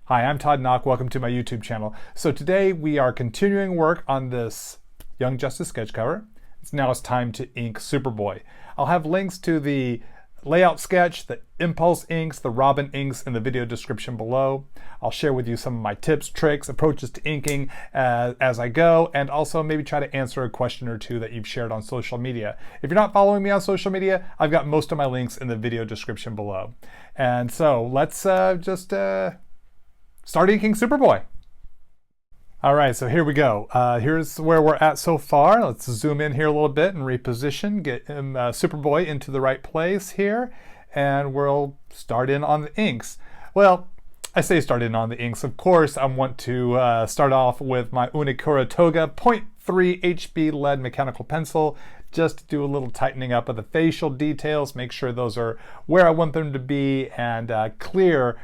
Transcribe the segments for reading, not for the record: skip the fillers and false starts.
Hi, I'm Todd Nauck. Welcome to my YouTube channel. So today we are continuing work on this Young Justice sketch cover. Now it's time to ink Superboy. I'll have links to the layout sketch, the impulse inks, the Robin inks in the video description below. I'll share with you some of my tips, tricks, approaches to inking as I go, and also maybe try to answer a question or two that you've shared on social media. If you're not following me on social media, I've got most of my links in the video description below. And so let's start inking Superboy. All right, so here we go. Here's where we're at so far. Let's zoom in here a little bit and reposition, get Superboy into the right place here, and we'll start in on the inks. Well, I say start in on the inks. Of course, I want to start off with my Unikura Toga 0.3 HB lead mechanical pencil, just to do a little tightening up of the facial details, make sure those are where I want them to be, and clear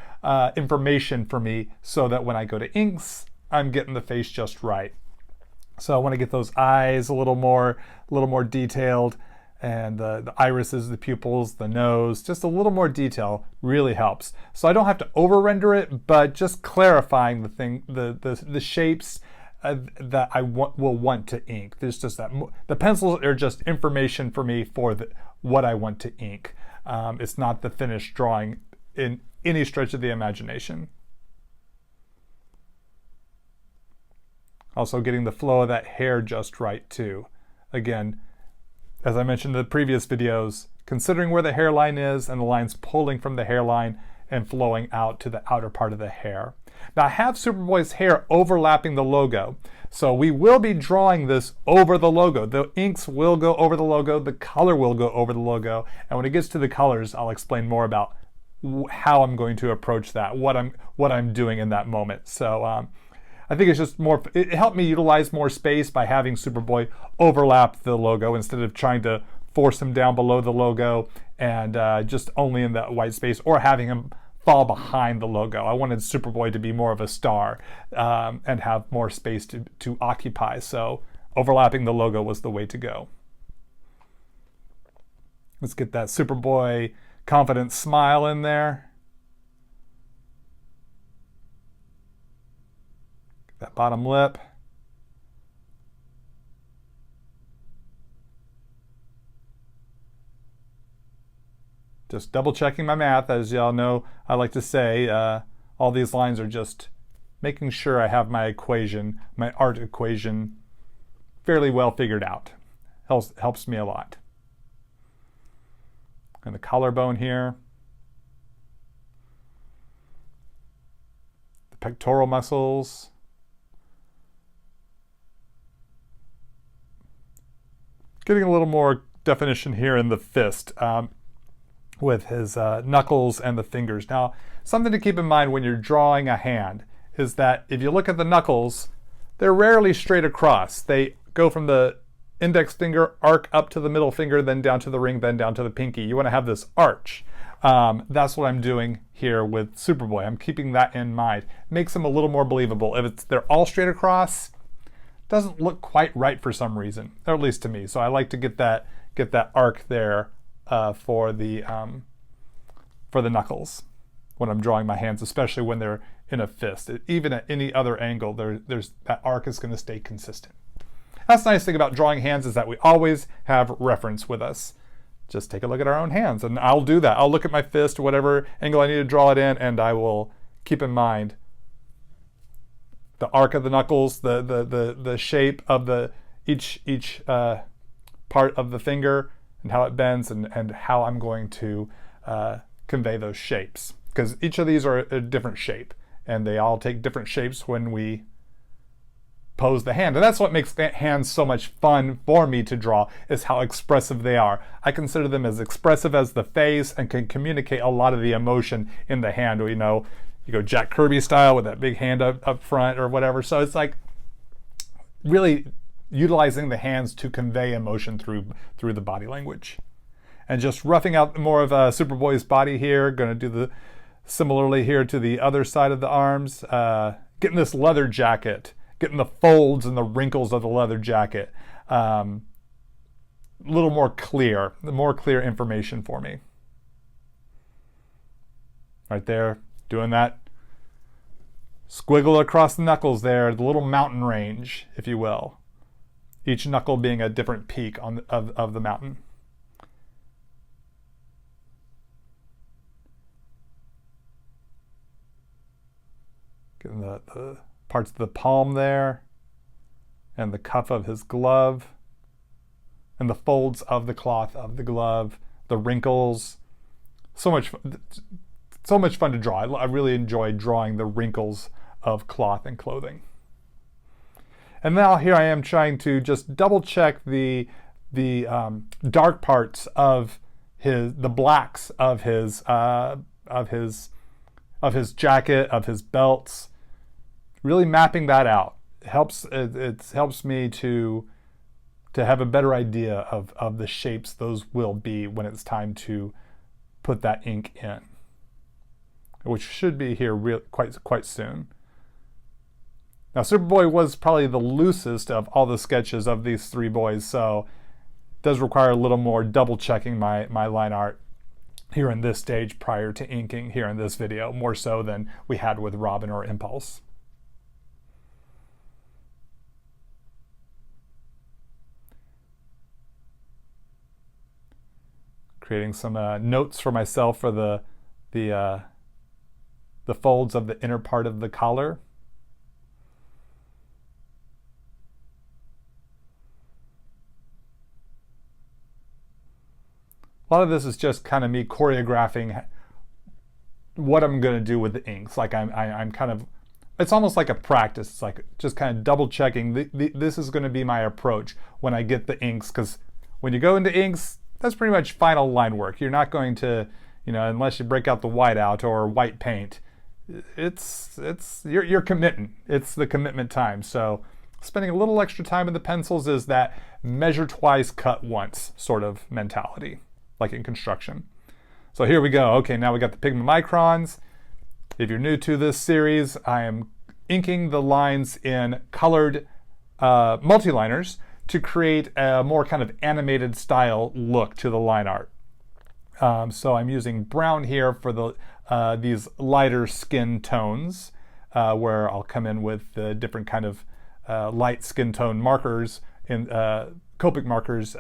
information for me so that when I go to inks, I'm getting the face just right. So I want to get those eyes a little more detailed, and the irises, the pupils, the nose, just a little more detail really helps. So I don't have to over render it, but just clarifying the shapes that I will want to ink. There's just that the pencils are just information for me for what I want to ink. It's not the finished drawing in any stretch of the imagination. Also getting the flow of that hair just right too. Again, as I mentioned in the previous videos, considering where the hairline is and the lines pulling from the hairline and flowing out to the outer part of the hair. Now I have Superboy's hair overlapping the logo, so we will be drawing this over the logo. The inks will go over the logo, the color will go over the logo, and when it gets to the colors, I'll explain more about how I'm going to approach that, what I'm doing in that moment. So I think it's just more, it helped me utilize more space by having Superboy overlap the logo instead of trying to force him down below the logo and just only in that white space, or having him fall behind the logo. I wanted Superboy to be more of a star and have more space to occupy. So overlapping the logo was the way to go. Let's get that Superboy confident smile in there. That bottom lip. Just double checking my math. As y'all know, I like to say all these lines are just making sure I have my equation, my art equation, fairly well figured out. Helps me a lot. And the collarbone here. The pectoral muscles. Getting a little more definition here in the fist with his knuckles and the fingers. Now, something to keep in mind when you're drawing a hand is that if you look at the knuckles, they're rarely straight across. They go from the index finger, arc up to the middle finger, then down to the ring, then down to the pinky. You want to have this arch. That's what I'm doing here with Superboy. I'm keeping that in mind. Makes them a little more believable. If they're all straight across, doesn't look quite right for some reason, or at least to me. So I like to get that arc there for the knuckles when I'm drawing my hands, especially when they're in a fist. Even at any other angle, there's that arc is going to stay consistent. That's the nice thing about drawing hands, is that we always have reference with us. Just take a look at our own hands, and I'll do that. I'll look at my fist, whatever angle I need to draw it in, and I will keep in mind the arc of the knuckles, the shape of each part of the finger, and how it bends, and how I'm going to convey those shapes. Because each of these are a different shape, and they all take different shapes when we pose the hand. And that's what makes hands so much fun for me to draw, is how expressive they are. I consider them as expressive as the face and can communicate a lot of the emotion in the hand. You know, you go Jack Kirby style with that big hand up front or whatever. So it's like really utilizing the hands to convey emotion through the body language. And just roughing out more of Superboy's body here. Going to do similarly here to the other side of the arms. Getting this leather jacket, getting the folds and the wrinkles of the leather jacket a little more clear information for me. Right there, doing that Squiggle across the knuckles there, the little mountain range, if you will. Each knuckle being a different peak of the mountain. Getting the parts of the palm there, and the cuff of his glove, and the folds of the cloth of the glove, the wrinkles. So much fun to draw. I really enjoy drawing the wrinkles of cloth and clothing. And now here I am trying to just double check the dark parts of the blacks of his jacket, of his belts. Really mapping that out. It helps me to have a better idea of the shapes those will be when it's time to put that ink in, which should be here quite soon. Now, Superboy was probably the loosest of all the sketches of these three boys, so it does require a little more double checking my line art here in this stage prior to inking here in this video, more so than we had with Robin or Impulse. Creating some notes for myself for the folds of the inner part of the collar. A lot of this is just kind of me choreographing what I'm going to do with the inks. Like I'm kind of, it's almost like a practice. It's like just kind of double checking. This is going to be my approach when I get the inks, because when you go into inks, that's pretty much final line work. You're not going to, unless you break out the whiteout or white paint, you're committing. It's the commitment time. So spending a little extra time in the pencils is that measure twice, cut once sort of mentality, like in construction. So here we go. Okay, now we got the pigment microns. If you're new to this series, I am inking the lines in colored multiliners to create a more kind of animated style look to the line art. So I'm using brown here for these lighter skin tones, where I'll come in with the different kind of light skin tone markers in Copic markers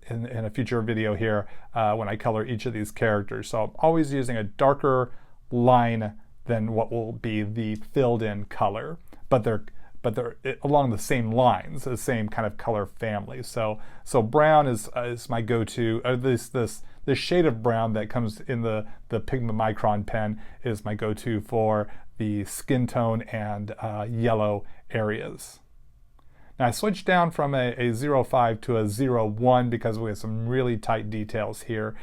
in a future video here when I color each of these characters. So I'm always using a darker line than what will be the filled in color, but they're along the same lines, the same kind of color family. So brown is my go-to. This shade of brown that comes in the Pigment Micron pen is my go-to for the skin tone and yellow areas. Now I switched down from a 0.5 to a 0.1 because we have some really tight details here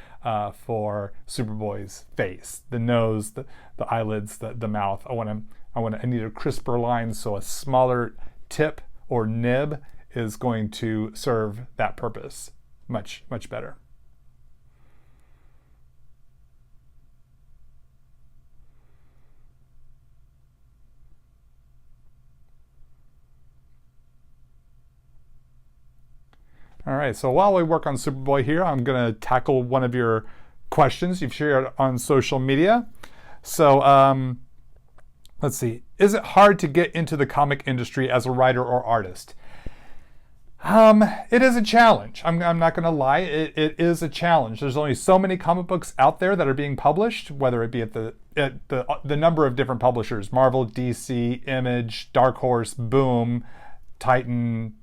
for Superboy's face, the nose, the eyelids, the mouth. I need a crisper line, so a smaller tip or nib is going to serve that purpose much better. All right, so while we work on Superboy here, I'm going to tackle one of your questions you've shared on social media. So let's see. Is it hard to get into the comic industry as a writer or artist? It is a challenge. I'm not going to lie. It is a challenge. There's only so many comic books out there that are being published, whether it be at the number of different publishers: Marvel, DC, Image, Dark Horse, Boom, Titan,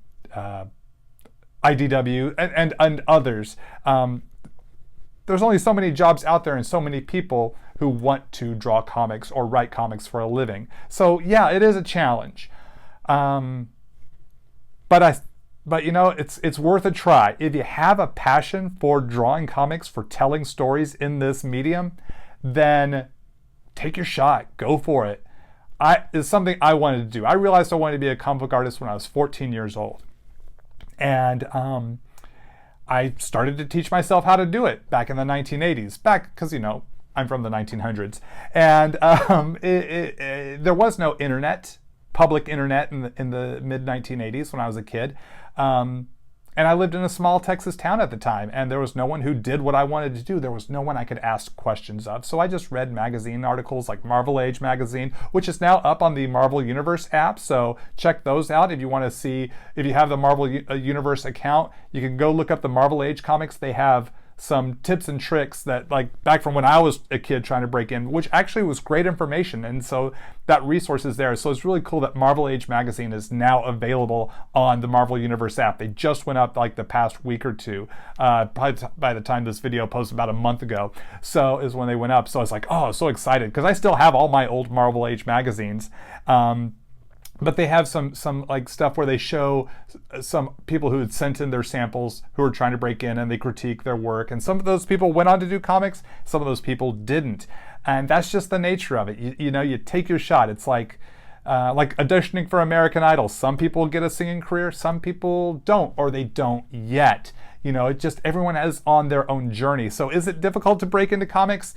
IDW, and others. There's only so many jobs out there and so many people who want to draw comics or write comics for a living. So yeah, it is a challenge. But it's worth a try. If you have a passion for drawing comics, for telling stories in this medium, then take your shot. Go for it. It's something I wanted to do. I realized I wanted to be a comic book artist when I was 14 years old. And I started to teach myself how to do it back in the 1980s, because I'm from the 1900s, and there was no internet, public internet in the mid 1980s when I was a kid. And I lived in a small Texas town at the time, and there was no one who did what I wanted to do. There was no one I could ask questions of. So I just read magazine articles like Marvel Age magazine, which is now up on the Marvel Universe app. So check those out if you want to see, if you have the Marvel Universe account, you can go look up the Marvel Age comics. They have some tips and tricks that, like, back from when I was a kid trying to break in, which actually was great information, and so that resource is there. So it's really cool that Marvel Age magazine is now available on the Marvel Universe app. They just went up like the past week or two, probably by the time this video posted about a month ago, so is when they went up. So I was like, oh, so excited, because I still have all my old Marvel Age magazines. But they have some like stuff where they show some people who had sent in their samples who were trying to break in, and they critique their work. And some of those people went on to do comics, some of those people didn't. And that's just the nature of it. You know, you take your shot. It's like auditioning for American Idol. Some people get a singing career, some people don't, or they don't yet. You know, it just, everyone is on their own journey. So is it difficult to break into comics?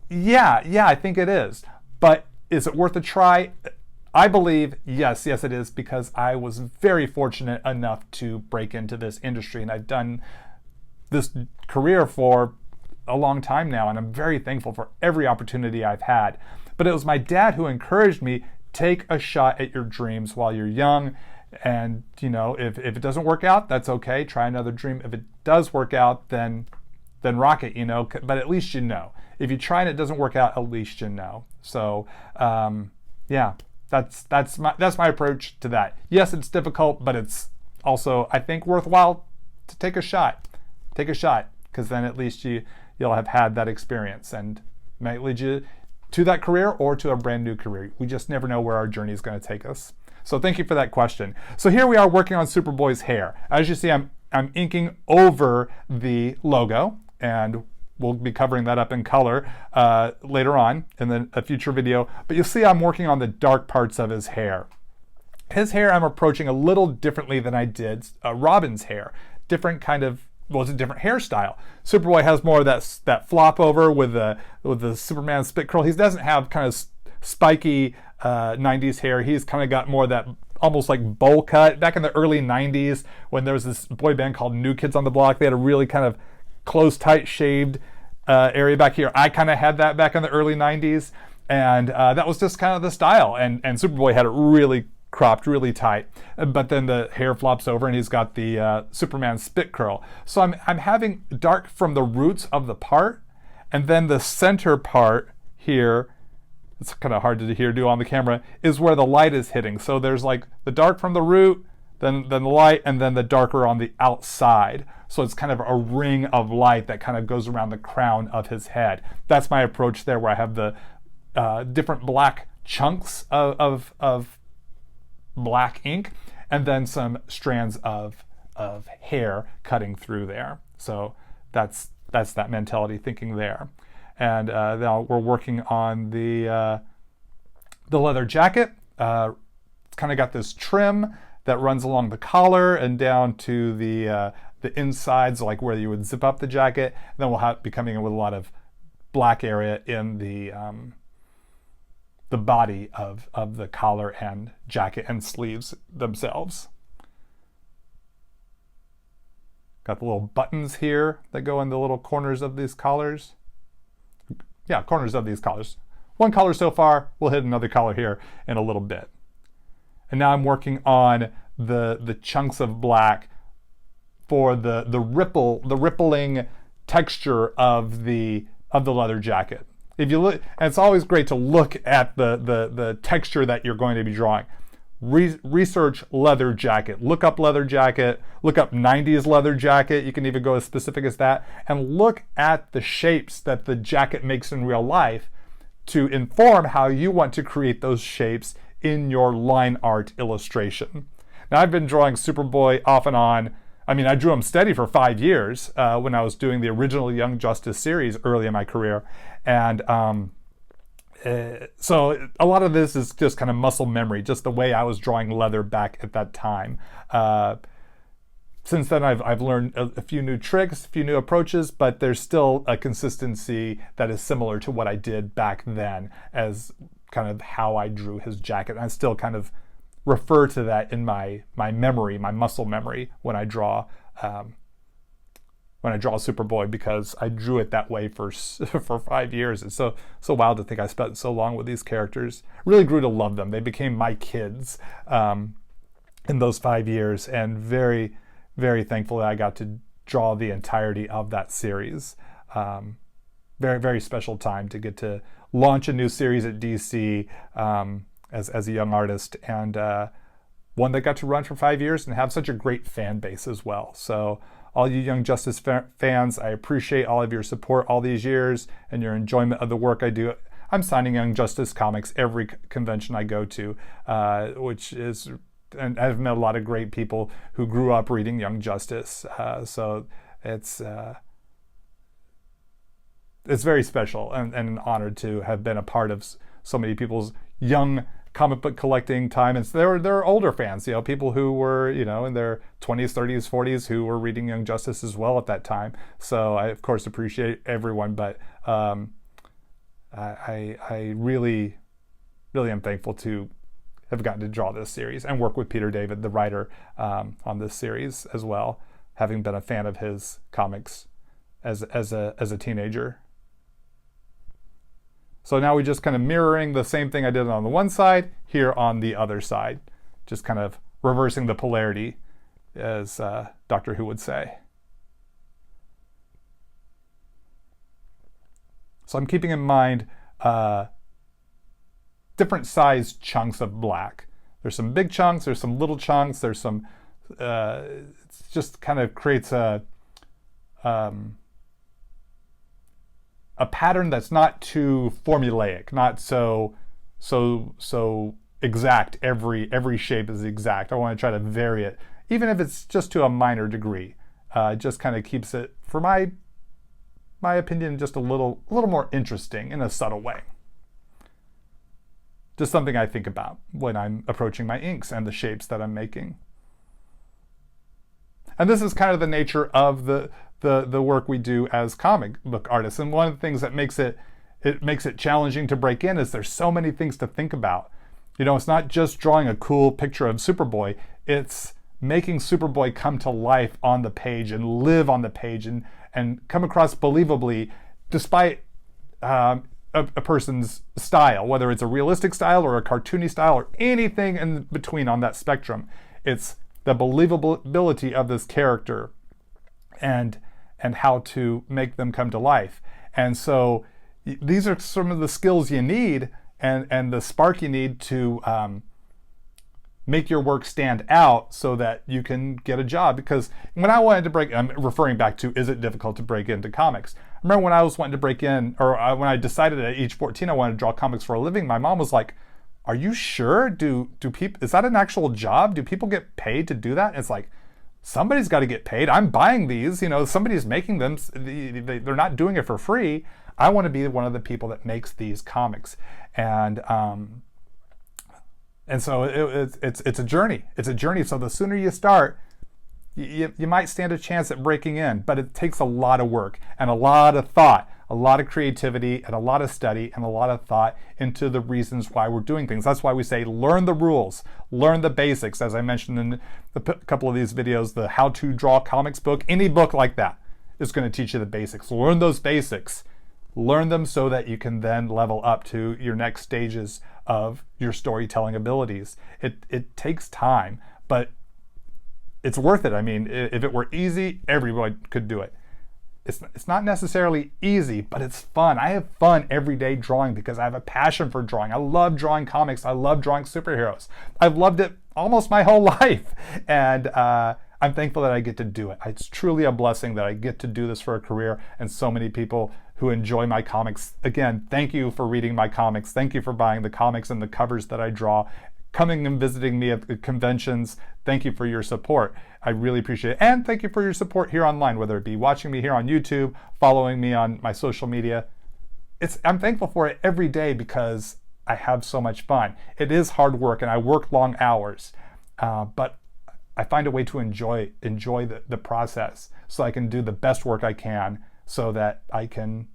Yeah, I think it is. But is it worth a try? I believe, yes it is, because I was very fortunate enough to break into this industry, and I've done this career for a long time now, and I'm very thankful for every opportunity I've had. But it was my dad who encouraged me, take a shot at your dreams while you're young, and you know, if it doesn't work out, that's okay, try another dream. If it does work out, then rock it, you know, but at least you know. If you try and it doesn't work out, at least you know. So yeah. That's my approach to that. Yes, it's difficult, but it's also, I think, worthwhile to take a shot. Take a shot, because then at least you'll have had that experience, and it might lead you to that career or to a brand new career. We just never know where our journey is going to take us. So thank you for that question. So here we are working on Superboy's hair. As you see, I'm inking over the logo, and we'll be covering that up in color later on in a future video. But you'll see I'm working on the dark parts of his hair. His hair I'm approaching a little differently than I did Robin's hair. Different kind of, well, it's a different hairstyle. Superboy has more of that flop over with the Superman spit curl. He doesn't have kind of spiky 90s hair. He's kind of got more of that almost like bowl cut. Back in the early 90s, when there was this boy band called New Kids on the Block, they had a really kind of close, tight shaved area back here. I kind of had that back in the early 90s, and that was just kind of the style. And Superboy had it really cropped, really tight, but then the hair flops over, and he's got the Superman spit curl. So I'm having dark from the roots of the part, and then the center part here, it's kind of hard to do on the camera, is where the light is hitting. So there's like the dark from the root, then the light, and then the darker on the outside. So it's kind of a ring of light that kind of goes around the crown of his head. That's my approach there, where I have the different black chunks of black ink, and then some strands of hair cutting through there. So that's that mentality thinking there. And now we're working on the leather jacket. It's kind of got this trim that runs along the collar and down to the insides, like where you would zip up the jacket. And then we'll be coming in with a lot of black area in the body of the collar and jacket and sleeves themselves. Got the little buttons here that go in the little corners of these collars. Yeah, corners of these collars. One collar so far. We'll hit another collar here in a little bit. And now I'm working on the chunks of black for the rippling texture of the leather jacket. If you look, and it's always great to look at the texture that you're going to be drawing. Research leather jacket. Look up leather jacket. Look up 90s leather jacket. You can even go as specific as that. And look at the shapes that the jacket makes in real life to inform how you want to create those shapes in your line art illustration. Now, I've been drawing Superboy off and on. I mean, I drew him steady for 5 years when I was doing the original Young Justice series early in my career. And so a lot of this is just kind of muscle memory, just the way I was drawing leather back at that time. Since then, I've learned a few new tricks, a few new approaches, but there's still a consistency that is similar to what I did back then as kind of how I drew his jacket. I still kind of refer to that in my memory, my muscle memory, when I draw Superboy, because I drew it that way for 5 years. It's so wild to think I spent so long with these characters. Really grew to love them. They became my kids in those 5 years, and very, very thankful that I got to draw the entirety of that series. Very, very special time to get to launch a new series at DC as a young artist, and one that got to run for 5 years and have such a great fan base as well. So all you Young Justice fans, I appreciate all of your support all these years and your enjoyment of the work I do. I'm signing Young Justice comics every convention I go to, and I've met a lot of great people who grew up reading Young Justice. So it's very special and an honor to have been a part of so many people's young comic book collecting time. And there are older fans, people who were, in their 20s, 30s, 40s, who were reading Young Justice as well at that time. So I, of course, appreciate everyone, but I really, really am thankful to have gotten to draw this series and work with Peter David, the writer, on this series as well, having been a fan of his comics as a teenager. So now we're just kind of mirroring the same thing I did on the one side here on the other side, just kind of reversing the polarity, as Doctor Who would say. So I'm keeping in mind different size chunks of black. There's some big chunks, there's some little chunks, there's some, it just kind of creates a pattern that's not too formulaic, not so exact. Every shape is exact. I want to try to vary it, even if it's just to a minor degree. It just kind of keeps it, for my opinion, just a little more interesting in a subtle way. Just something I think about when I'm approaching my inks and the shapes that I'm making. And this is kind of the nature of the work we do as comic book artists. And one of the things that makes it challenging to break in is there's so many things to think about. It's not just drawing a cool picture of Superboy, it's making Superboy come to life on the page and live on the page and come across believably despite a person's style, whether it's a realistic style or a cartoony style or anything in between on that spectrum. It's the believability of this character and how to make them come to life. And so these are some of the skills you need and the spark you need to make your work stand out so that you can get a job. Because when I wanted to break, I'm referring back to, is it difficult to break into comics? I remember when I was wanting to break in, or when I decided at age 14 I wanted to draw comics for a living, my mom was like, are you sure? Do people, is that an actual job? Do people get paid to do that? And it's like, somebody's got to get paid. I'm buying these, somebody's making them. They're not doing it for free. I want to be one of the people that makes these comics. And so it's a journey. It's a journey. So the sooner you start, you might stand a chance at breaking in, but it takes a lot of work and a lot of thought, a lot of creativity and a lot of study and a lot of thought into the reasons why we're doing things. That's why we say learn the rules, learn the basics. As I mentioned in a couple of these videos, the How to Draw Comics book, any book like that is going to teach you the basics. Learn those basics. Learn them so that you can then level up to your next stages of your storytelling abilities. It takes time, but it's worth it. I mean, if it were easy, everyone could do it. It's not necessarily easy, but it's fun. I have fun every day drawing because I have a passion for drawing. I love drawing comics. I love drawing superheroes. I've loved it almost my whole life. And I'm thankful that I get to do it. It's truly a blessing that I get to do this for a career, and so many people who enjoy my comics. Again, thank you for reading my comics. Thank you for buying the comics and the covers that I draw, coming and visiting me at the conventions. Thank you for your support. I really appreciate it. And thank you for your support here online, whether it be watching me here on YouTube, following me on my social media. I'm thankful for it every day because I have so much fun. It is hard work and I work long hours, but I find a way to enjoy the process so I can do the best work I can so that I can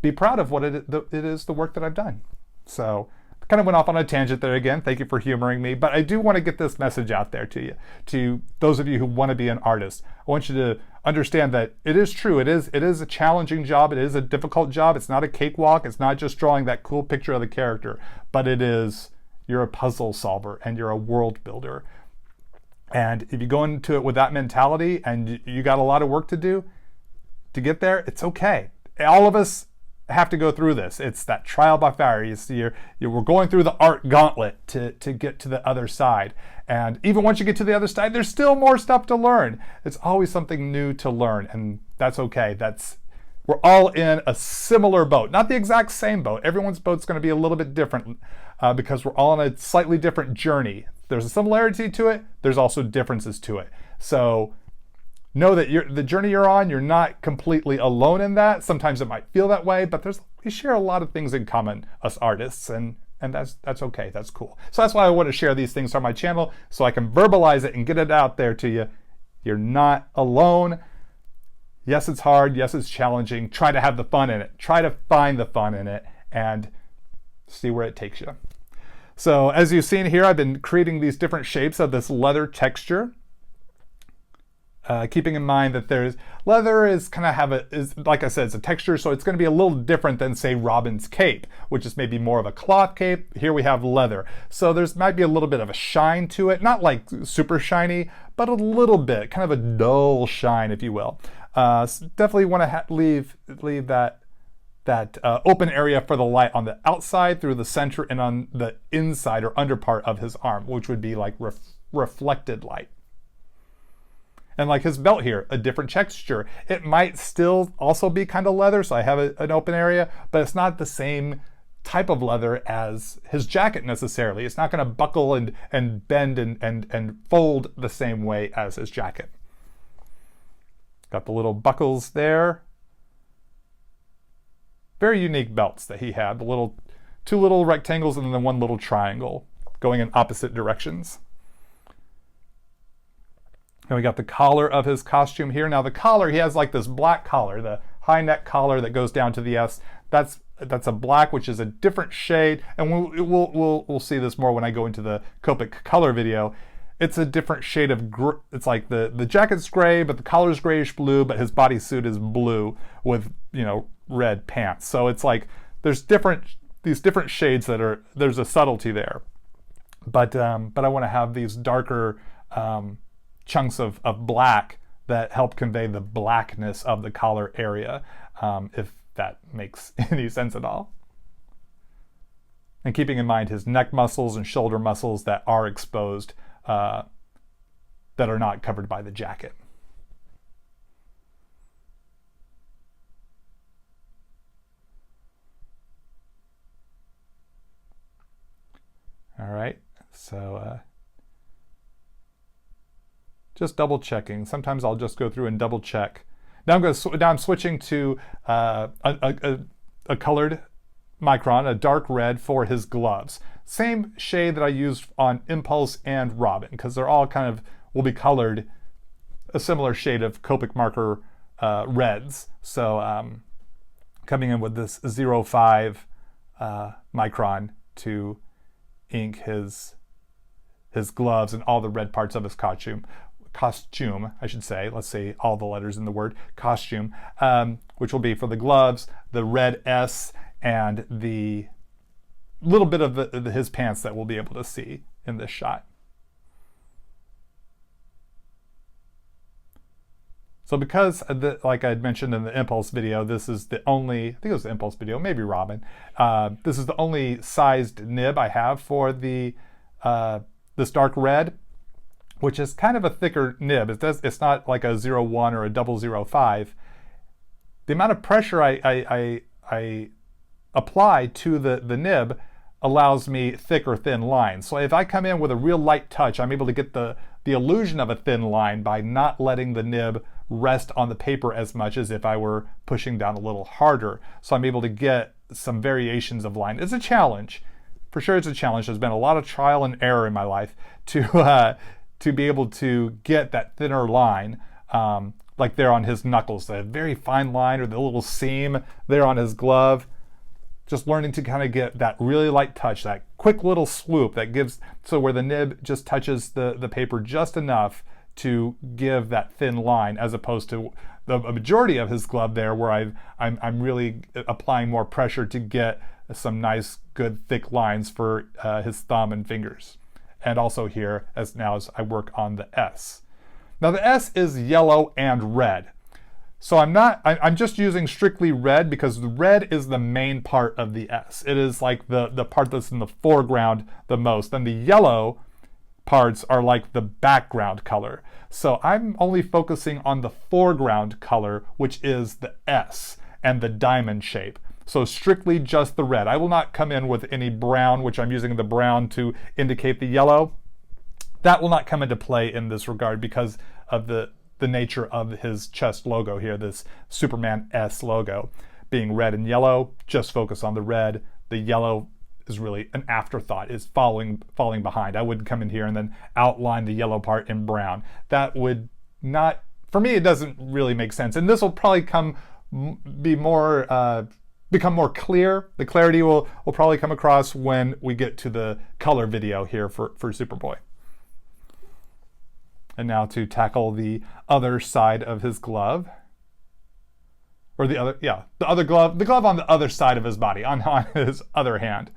be proud of what it is, the work that I've done. So kind of went off on a tangent there again. Thank you for humoring me. But I do want to get this message out there to you, to those of you who want to be an artist. I want you to understand that it is true. It is a challenging job. It is a difficult job. It's not a cakewalk. It's not just drawing that cool picture of the character, but you're a puzzle solver and you're a world builder. And if you go into it with that mentality and you got a lot of work to do to get there, it's okay. All of us have to go through this. It's that trial by fire. You see, we're going through the art gauntlet to get to the other side. And even once you get to the other side, there's still more stuff to learn. It's always something new to learn, and that's okay. We're all in a similar boat, not the exact same boat. Everyone's boat's going to be a little bit different because we're all on a slightly different journey. There's a similarity to it. There's also differences to it. So know that the journey you're on, you're not completely alone in that. Sometimes it might feel that way, but we share a lot of things in common, us artists, and that's okay. That's cool. So that's why I want to share these things on my channel, so I can verbalize it and get it out there to you. You're not alone. Yes, it's hard. Yes, it's challenging. Try to have the fun in it. Try to find the fun in it and see where it takes you. So as you've seen here, I've been creating these different shapes of this leather texture. Keeping in mind that leather is kind of is like I said, it's a texture, so it's going to be a little different than, say, Robin's cape, which is maybe more of a cloth cape. Here we have leather, so there's might be a little bit of a shine to it, not like super shiny, but a little bit, kind of a dull shine, if you will. So definitely want to leave that open area for the light on the outside, through the center, and on the inside or under part of his arm, which would be like reflected light. And like his belt here, a different texture. It might still also be kind of leather, so I have an open area, but it's not the same type of leather as his jacket necessarily. It's not going to buckle and bend and fold the same way as his jacket. Got the little buckles there. Very unique belts that he had. Two little rectangles and then one little triangle going in opposite directions. And we got the collar of his costume here. Now the collar, he has like this black collar, the high neck collar that goes down to the S. That's a black, which is a different shade, and we'll see this more when I go into the Copic color video. It's a different shade of it's like the jacket's gray, but the collar's grayish blue, but his bodysuit is blue with, red pants. So it's like there's these different shades there's a subtlety there. But I want to have these darker chunks of black that help convey the blackness of the collar area, if that makes any sense at all. And keeping in mind his neck muscles and shoulder muscles that are exposed, that are not covered by the jacket. All right, so just double checking. Sometimes I'll just go through and double check. Now I'm switching to a colored micron, a dark red for his gloves. Same shade that I used on Impulse and Robin, because they're all will be colored a similar shade of Copic marker reds. So coming in with this 0.5 micron to ink his gloves and all the red parts of his costume, I should say. Let's say all the letters in the word costume, which will be for the gloves, the red S, and the little bit of his pants that we'll be able to see in this shot. So because, like I had mentioned in the Impulse video, this is the only, I think it was the Impulse video, maybe Robin, this is the only sized nib I have for this dark red, which is kind of a thicker nib. It's not like a 0.1 or a 0.005. The amount of pressure I apply to the nib allows me thick or thin lines. So if I come in with a real light touch, I'm able to get the illusion of a thin line by not letting the nib rest on the paper as much as if I were pushing down a little harder. So I'm able to get some variations of line. It's a challenge. For sure it's a challenge. There's been a lot of trial and error in my life to be able to get that thinner line, like there on his knuckles, the very fine line, or the little seam there on his glove. Just learning to kind of get that really light touch, that quick little swoop that gives, so where the nib just touches the paper just enough to give that thin line, as opposed to the majority of his glove there where I'm really applying more pressure to get some nice good thick lines for his thumb and fingers. And also here as I work on the S. Now the S is yellow and red. So I'm just using strictly red because the red is the main part of the S. It is like the part that's in the foreground the most. Then the yellow parts are like the background color. So I'm only focusing on the foreground color, which is the S and the diamond shape. So strictly just the red. I will not come in with any brown, which I'm using the brown to indicate the yellow. That will not come into play in this regard because of the nature of his chest logo here, this Superman S logo. Being red and yellow, just focus on the red. The yellow is really an afterthought, is falling behind. I wouldn't come in here and then outline the yellow part in brown. That would not, for me, it doesn't really make sense. And this will probably become more clear. The clarity will probably come across when we get to the color video here for Superboy. And now to tackle the other side of his glove. Or the other glove, the glove on the other side of his body, on his other hand.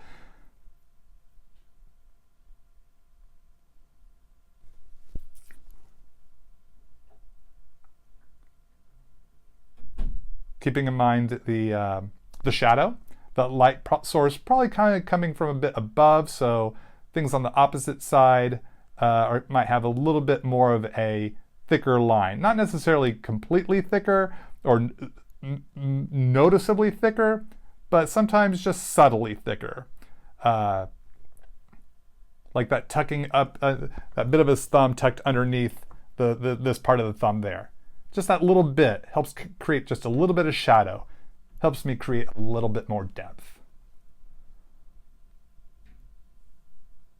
Keeping in mind the shadow, the light source probably kind of coming from a bit above, so things on the opposite side might have a little bit more of a thicker line. Not necessarily completely thicker or noticeably thicker, but sometimes just subtly thicker. Like that tucking up, that bit of his thumb tucked underneath this part of the thumb there. Just that little bit helps create just a little bit of shadow. Helps me create a little bit more depth.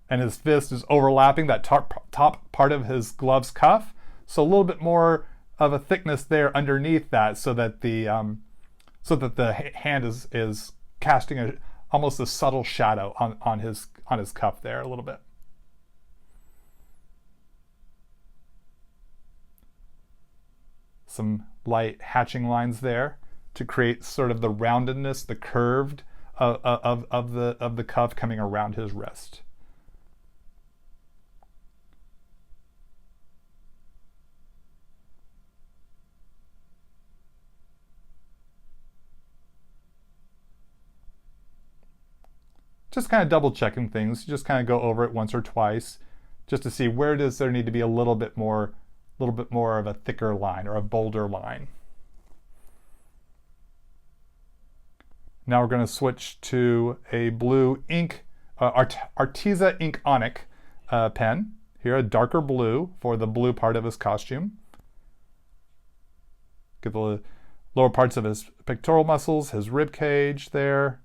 And his fist is overlapping that top part of his glove's cuff. So a little bit more of a thickness there underneath that, so that the hand is casting almost a subtle shadow on his cuff there a little bit. Some light hatching lines there to create sort of the roundedness, the curved of the cuff coming around his wrist. Just kind of double checking things, just kind of go over it once or twice just to see where does there need to be a little bit more of a thicker line or a bolder line. Now we're going to switch to a blue ink, Arteza Ink Onic pen. Here, a darker blue for the blue part of his costume. Get the lower parts of his pectoral muscles, his rib cage there.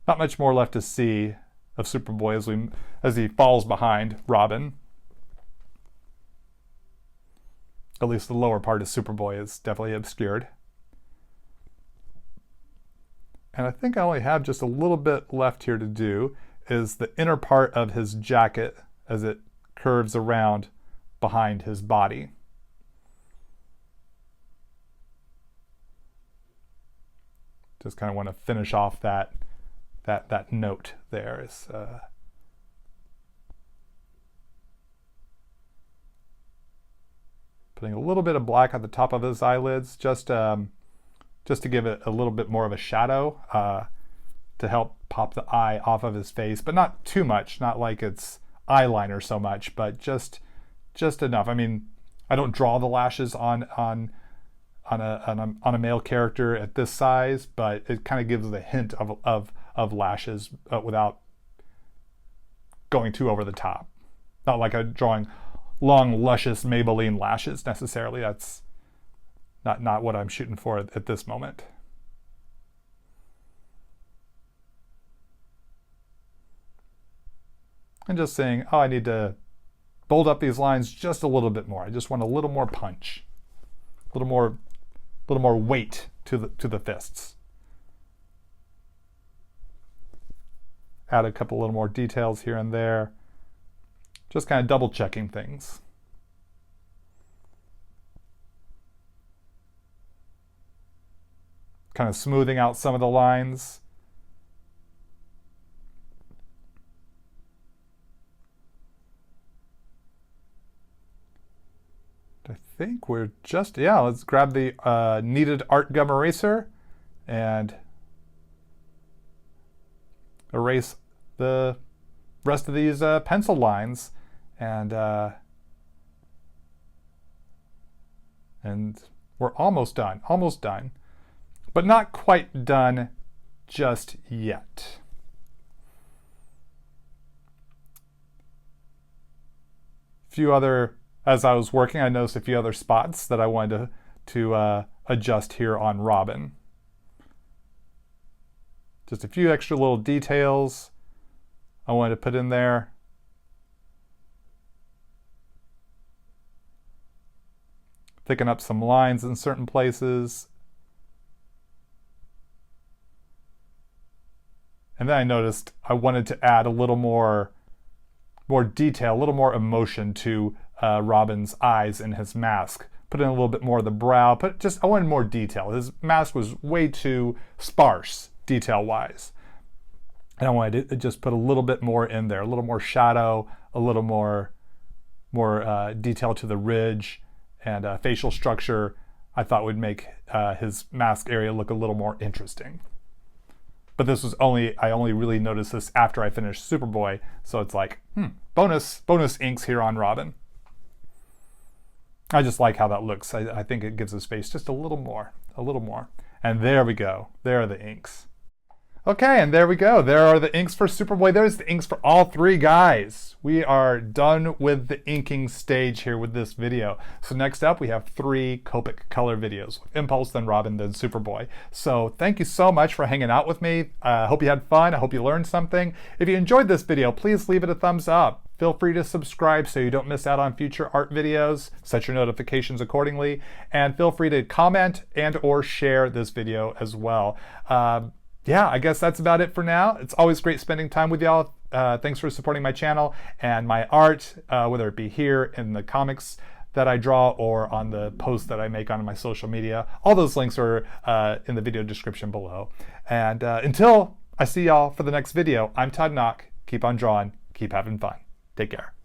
Not much more left to see of Superboy as he falls behind Robin. At least the lower part of Superboy is definitely obscured. And I think I only have just a little bit left here to do, is the inner part of his jacket as it curves around behind his body. Just kind of want to finish off that note there. Is putting a little bit of black at the top of his eyelids, just to give it a little bit more of a shadow, to help pop the eye off of his face, but not too much, not like it's eyeliner so much, but just enough. I mean, I don't draw the lashes on a male character at this size, but it kind of gives the hint of lashes without going too over the top. Not like I'm drawing long, luscious Maybelline lashes necessarily. That's not what I'm shooting for at this moment. And just saying, oh, I need to bold up these lines just a little bit more. I just want a little more punch, a little more weight to the fists. Add a couple little more details here and there. Just kind of double checking things. Kind of smoothing out some of the lines. I think we're just, yeah, let's grab the kneaded art gum eraser and erase the rest of these pencil lines, and we're almost done, but not quite done just yet. As I was working, I noticed a few other spots that I wanted to adjust here on Robin. Just a few extra little details I wanted to put in there. Thicken up some lines in certain places. And then I noticed I wanted to add a little more detail, a little more emotion to Robin's eyes in his mask. Put in a little bit more of the brow, I wanted more detail. His mask was way too sparse, detail-wise. And I wanted to just put a little bit more in there, a little more shadow, a little more detail to the ridge, and facial structure. I thought would make his mask area look a little more interesting. But this was I only really noticed this after I finished Superboy, so it's like, bonus inks here on Robin. I just like how that looks. I think it gives his face just a little more. And there we go. There are the inks. Okay, and there we go. There are the inks for Superboy. There's the inks for all three guys. We are done with the inking stage here with this video. So next up, we have 3 Copic color videos. Impulse, then Robin, then Superboy. So thank you so much for hanging out with me. I hope you had fun. I hope you learned something. If you enjoyed this video, please leave it a thumbs up. Feel free to subscribe so you don't miss out on future art videos. Set your notifications accordingly. And feel free to comment and or share this video as well. Yeah, I guess that's about it for now. It's always great spending time with y'all. Thanks for supporting my channel and my art, whether it be here in the comics that I draw or on the posts that I make on my social media. All those links are in the video description below. And until I see y'all for the next video, I'm Todd Nauck. Keep on drawing, keep having fun. Take care.